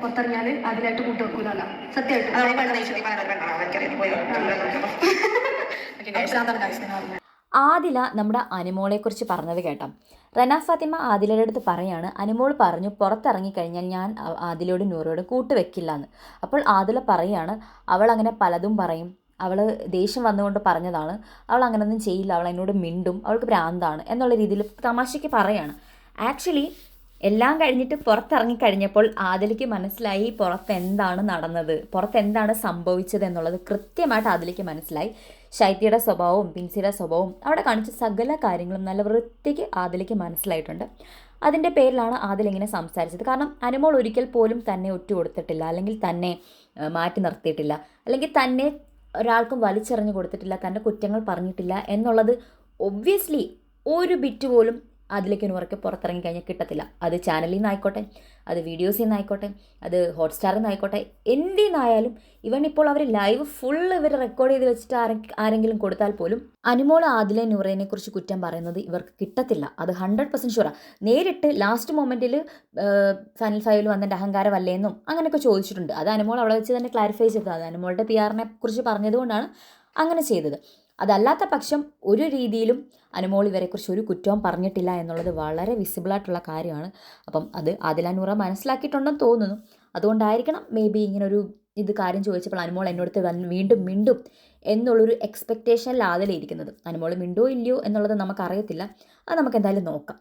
പുറത്തിറങ്ങിയാൽ അതിലായിട്ട് കൂട്ട് വെക്കൂല. സത്യമായിട്ട് ആദില നമ്മുടെ അനുമോളെക്കുറിച്ച് പറഞ്ഞത് കേട്ടോ. റന ഫാത്തിമ ആദിലയുടെ അടുത്ത് പറയാണ്, അനുമോൾ പറഞ്ഞു പുറത്തിറങ്ങിക്കഴിഞ്ഞാൽ ഞാൻ ആദിലയോടും നൂറയോടും കൂട്ടുവെക്കില്ല എന്ന്. അപ്പോൾ ആദില പറയാണ്, അവൾ അങ്ങനെ പലതും പറയും, അവൾ ദേഷ്യം വന്നുകൊണ്ട് പറഞ്ഞതാണ്, അവൾ അങ്ങനെയൊന്നും ചെയ്യില്ല, അവൾ എന്നോട് മിണ്ടും, അവൾക്ക് ഭ്രാന്താണ് എന്നുള്ള രീതിയിൽ തമാശയ്ക്ക് പറയാണ്. ആക്ച്വലി എല്ലാം കഴിഞ്ഞിട്ട് പുറത്തിറങ്ങിക്കഴിഞ്ഞപ്പോൾ ആദിലയ്ക്ക് മനസ്സിലായി പുറത്ത് എന്താണ് നടന്നത്, പുറത്ത് എന്താണ് സംഭവിച്ചത് എന്നുള്ളത് കൃത്യമായിട്ട് ആദിലയ്ക്ക് മനസ്സിലായി. ശൈത്യയുടെ സ്വഭാവവും പിൻസിയുടെ സ്വഭാവവും അവിടെ കാണിച്ച സകല കാര്യങ്ങളും നല്ല വൃത്തിക്ക് ആദിലയ്ക്ക് മനസ്സിലായിട്ടുണ്ട്. അതിൻ്റെ പേരിലാണ് ആദില ഇങ്ങനെ സംസാരിച്ചത്. കാരണം അനുമോൾ ഒരിക്കൽ പോലും തന്നെ ഒറ്റ കൊടുത്തിട്ടില്ല, അല്ലെങ്കിൽ തന്നെ മാറ്റി നിർത്തിയിട്ടില്ല, അല്ലെങ്കിൽ തന്നെ ഒരാൾക്കും വലിച്ചെറിഞ്ഞു കൊടുത്തിട്ടില്ല, തൻ്റെ കുറ്റങ്ങൾ പറഞ്ഞിട്ടില്ല എന്നുള്ളത് ഒബ്വിയസ്ലി ഒരു ബിറ്റ് പോലും അതിലേക്ക് നൂറയ്ക്ക് പുറത്തിറങ്ങി കഴിഞ്ഞാൽ കിട്ടത്തില്ല. അത് ചാനലിൽ നിന്നായിക്കോട്ടെ, അത് വീഡിയോസിൽ നിന്നായിക്കോട്ടെ, അത് ഹോട്ട്സ്റ്റാറിൽ നിന്നായിക്കോട്ടെ, എന്തിൽ നിന്നായാലും. ഇവൻ ഇപ്പോൾ അവർ ലൈവ് ഫുള്ള് ഇവർ റെക്കോർഡ് ചെയ്ത് വെച്ചിട്ട് ആരെങ്കിലും കൊടുത്താൽ പോലും അനുമോൾ ആദിലെ നൂറേനെ കുറിച്ച് കുറ്റം പറയുന്നത് ഇവർക്ക് കിട്ടത്തില്ല. അത് 100% ഷുവറാണ്. നേരിട്ട് ലാസ്റ്റ് മൊമെൻറ്റിൽ ഫൈനൽ ഫൈവിൽ വന്നതിൻ്റെ അഹങ്കാരമല്ലേന്നും അങ്ങനെയൊക്കെ ചോദിച്ചിട്ടുണ്ട്. അത് അനുമോൾ അവിടെ വെച്ച് തന്നെ ക്ലാരിഫൈ ചെയ്തത്. അത് അനുമോളുടെ PR-നെ കുറിച്ച് പറഞ്ഞതുകൊണ്ടാണ് അങ്ങനെ ചെയ്തത്. അതല്ലാത്ത പക്ഷം ഒരു രീതിയിലും അനുമോൾ ഇവരെക്കുറിച്ച് ഒരു കുറ്റവും പറഞ്ഞിട്ടില്ല എന്നുള്ളത് വളരെ വിസിബിളായിട്ടുള്ള കാര്യമാണ്. അപ്പം അത് ആദില നൂറ മനസ്സിലാക്കിയിട്ടുണ്ടെന്ന് തോന്നുന്നു. അതുകൊണ്ടായിരിക്കണം മേ ബി ഇങ്ങനൊരു കാര്യം ചോദിച്ചപ്പോൾ അനുമോൾ എന്നോടത്ത് വീണ്ടും മിണ്ടും എന്നുള്ളൊരു എക്സ്പെക്റ്റേഷനിൽ ആദില ഇരിക്കുന്നത്. അനുമോൾ മിണ്ടോ ഇല്ലയോ എന്നുള്ളത് നമുക്കറിയത്തില്ല. അത് നമുക്ക് എന്തായാലും നോക്കാം.